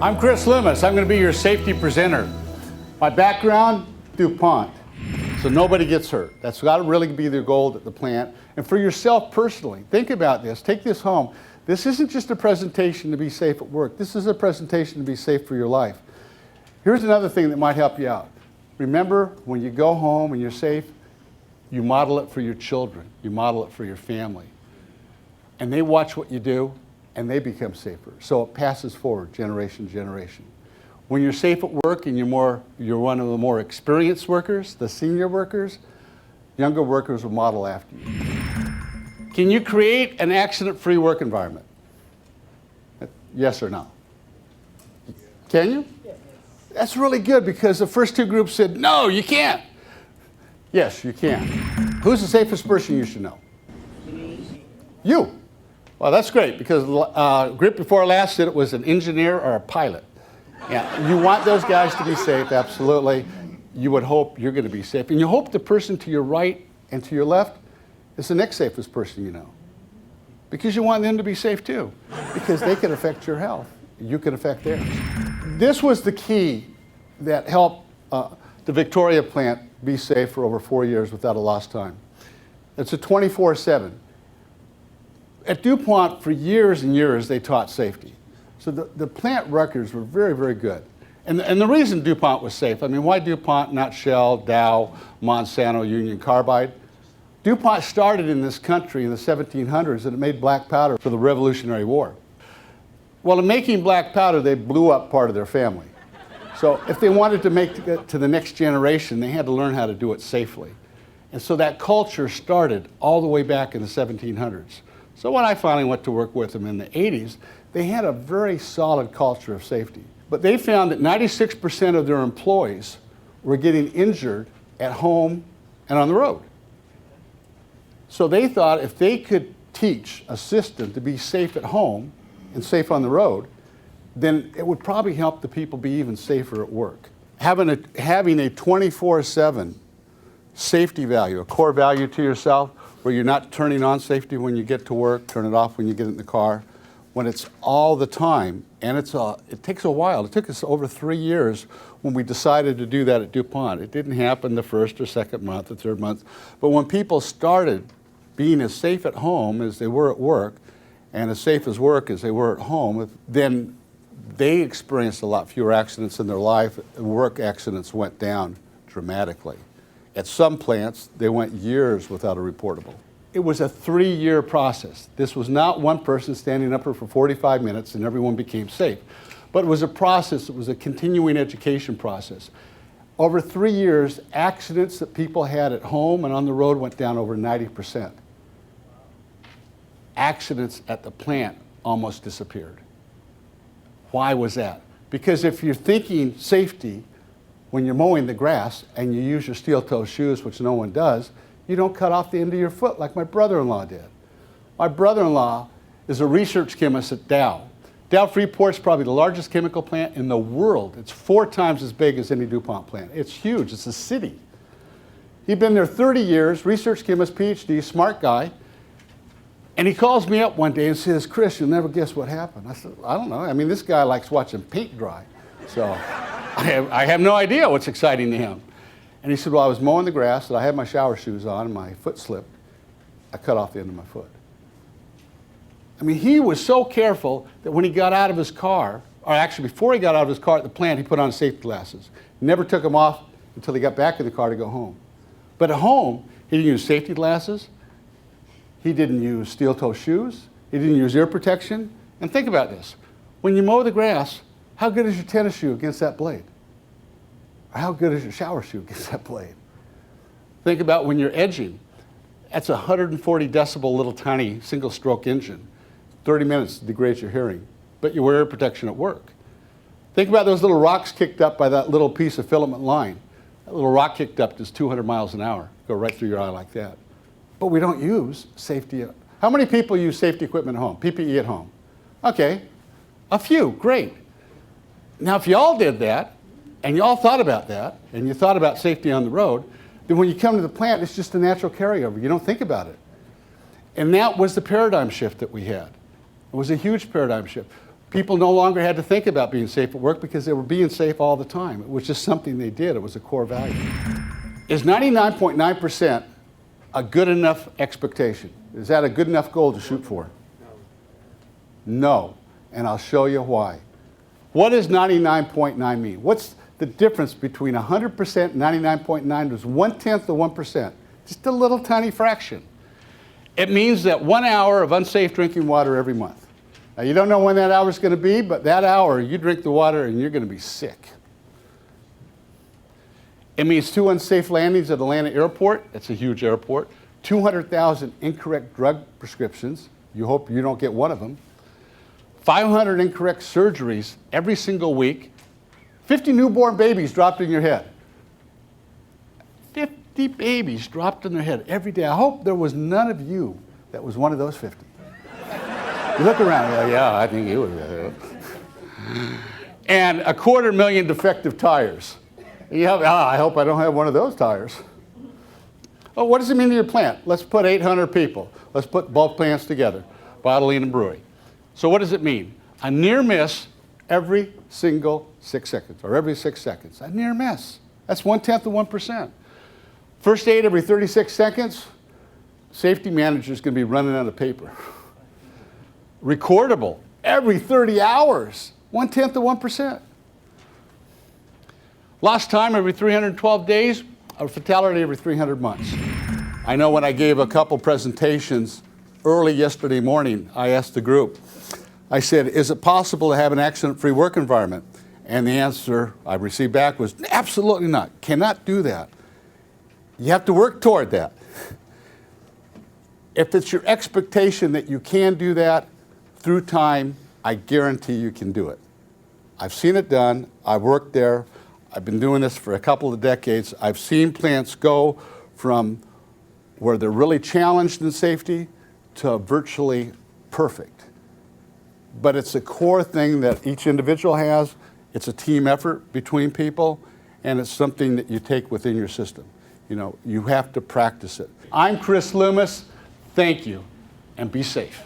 I'm Chris Loomis. I'm going to be your safety presenter. My background, DuPont. So nobody gets hurt. That's got to really be the goal at the plant. And for yourself personally, think about this. Take this home. This isn't just a presentation to be safe at work. This is a presentation to be safe for your life. Here's another thing that might help you out. Remember, when you go home and you're safe, you model it for your children. You model it for your family. And they watch what you do, and they become safer. So it passes forward generation to generation. When you're safe at work and you're one of the more experienced workers, the senior workers, younger workers will model after you. Can you create an accident-free work environment? Yes or no? Can you? Yes. That's really good because the first two groups said, no, you can't. Yes, you can. Who's the safest person you should know? You. Well, that's great because group before last said it was an engineer or a pilot. Yeah, you want those guys to be safe, absolutely. You would hope you're going to be safe. And you hope the person to your right and to your left is the next safest person you know. Because you want them to be safe too. Because they can affect your health. You can affect theirs. This was the key that helped the Victoria plant be safe for over 4 years without a lost time. It's a 24/7. At DuPont, for years and years, they taught safety. So the plant records were very, very good. And the reason DuPont was safe, I mean, why DuPont, not Shell, Dow, Monsanto, Union Carbide? DuPont started in this country in the 1700s, and it made black powder for the Revolutionary War. Well, in making black powder, they blew up part of their family. So if they wanted to make it to the next generation, they had to learn how to do it safely. And so that culture started all the way back in the 1700s. So when I finally went to work with them in the 80s, they had a very solid culture of safety. But they found that 96% of their employees were getting injured at home and on the road. So they thought if they could teach a system to be safe at home and safe on the road, then it would probably help the people be even safer at work. Having a 24/7 safety value, a core value to yourself, where you're not turning on safety when you get to work, turn it off when you get in the car, when it's all the time, and it takes a while. It took us over 3 years when we decided to do that at DuPont. It didn't happen the first or second month or third month, but when people started being as safe at home as they were at work, and as safe as work as they were at home, then they experienced a lot fewer accidents in their life, and work accidents went down dramatically. At some plants, they went years without a reportable. It was a 3-year process. This was not one person standing up for 45 minutes and everyone became safe. But it was a process, it was a continuing education process. Over 3 years, accidents that people had at home and on the road went down over 90%. Accidents at the plant almost disappeared. Why was that? Because if you're thinking safety, when you're mowing the grass and you use your steel-toe shoes, which no one does, you don't cut off the end of your foot like my brother-in-law did. My brother-in-law is a research chemist at Dow. Dow Freeport's probably the largest chemical plant in the world. It's 4 times as big as any DuPont plant. It's huge, it's a city. He'd been there 30 years, research chemist, PhD, smart guy. And he calls me up one day and says, Chris, you'll never guess what happened. I said, I don't know. I mean, this guy likes watching paint dry. So I have no idea what's exciting to him. And he said, well, I was mowing the grass and I had my shower shoes on and my foot slipped. I cut off the end of my foot. I mean, he was so careful that when he got out of his car, or actually before he got out of his car at the plant, he put on safety glasses. He never took them off until he got back in the car to go home. But at home, he didn't use safety glasses. He didn't use steel-toe shoes. He didn't use ear protection. And think about this. When you mow the grass, how good is your tennis shoe against that blade? Or how good is your shower shoe against that blade? Think about when you're edging. That's a 140 decibel little tiny single stroke engine. 30 minutes degrades your hearing, but you wear ear protection at work. Think about those little rocks kicked up by that little piece of filament line. That little rock kicked up is 200 miles an hour. Go right through your eye like that. But we don't use safety. How many people use safety equipment at home? PPE at home? Okay, a few, great. Now if you all did that, and you all thought about that, and you thought about safety on the road, then when you come to the plant, it's just a natural carryover. You don't think about it. And that was the paradigm shift that we had. It was a huge paradigm shift. People no longer had to think about being safe at work because they were being safe all the time. It was just something they did. It was a core value. Is 99.9% a good enough expectation? Is that a good enough goal to shoot for? No. And I'll show you why. What does 99.9 mean? What's the difference between 100% and 99.9 is 1/10 of 1%. Just a little tiny fraction. It means that 1 hour of unsafe drinking water every month. Now you don't know when that hour is going to be, but that hour you drink the water and you're going to be sick. It means 2 unsafe landings at Atlanta Airport. That's a huge airport. 200,000 incorrect drug prescriptions. You hope you don't get one of them. 500 incorrect surgeries every single week. 50 newborn babies dropped in your head. 50 babies dropped in their head every day. I hope there was none of you that was one of those 50. You look around, you're like, yeah, I think you would. And 250,000 defective tires. I hope I don't have one of those tires. Oh, what does it mean to your plant? Let's put 800 people. Let's put both plants together, bottling and brewing. So what does it mean? A near miss every single 6 seconds, or every 6 seconds. A near miss. That's 1/10 of 1%. First aid every 36 seconds. Safety manager's going to be running out of paper. Recordable every 30 hours. 1/10 of 1%. Lost time every 312 days. A fatality every 300 months. I know when I gave a couple presentations early yesterday morning, I asked the group, I said, is it possible to have an accident-free work environment? And the answer I received back was, absolutely not. Cannot do that. You have to work toward that. If it's your expectation that you can do that through time, I guarantee you can do it. I've seen it done. I've worked there. I've been doing this for a couple of decades. I've seen plants go from where they're really challenged in safety to virtually perfect. But it's a core thing that each individual has. It's a team effort between people, and it's something that you take within your system. You know, you have to practice it. I'm Chris Loomis. Thank you, and be safe.